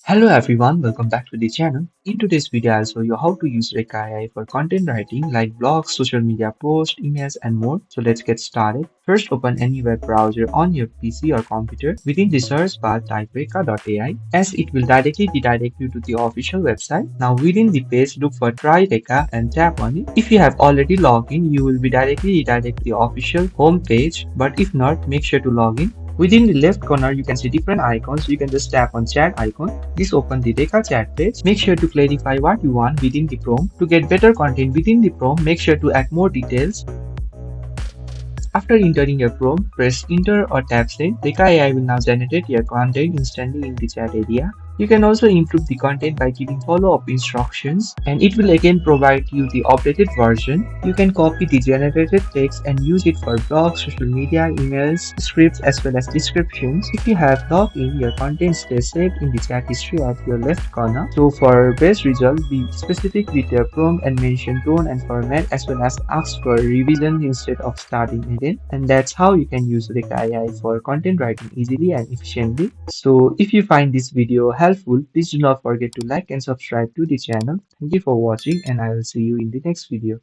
Hello everyone, welcome back to the channel. In today's video, I'll show you how to use Reka AI for content writing like blogs, social media posts, emails, and more. So let's get started. First, open any web browser on your PC or computer. Within the search bar, type reka.ai as it will directly redirect you to the official website. Now within the page, look for Try Reka and tap on it. If you have already logged in, you will be directly redirected to the official home page. But if not, make sure to log in. Within the left corner, you can see different icons. You can just tap on chat icon. This opens the Reka chat page. Make sure to clarify what you want within the prompt. To get better content within the prompt, make sure to add more details. After entering your prompt, press enter or tap send. Reka AI will now generate your content instantly in the chat area. You can also improve the content by giving follow-up instructions, and it will again provide you the updated version. You can copy the generated text and use it for blogs, social media, emails, scripts, as well as descriptions. If you have logged in, your content stays saved in the chat history at your left corner. So for best result, be specific with your prompt and mention tone and format, as well as ask for revision instead of starting again. And that's how you can use Reka AI for content writing easily and efficiently. So if you find this video helpful, please do not forget to like and subscribe to the channel. Thank you for watching, and I will see you in the next video.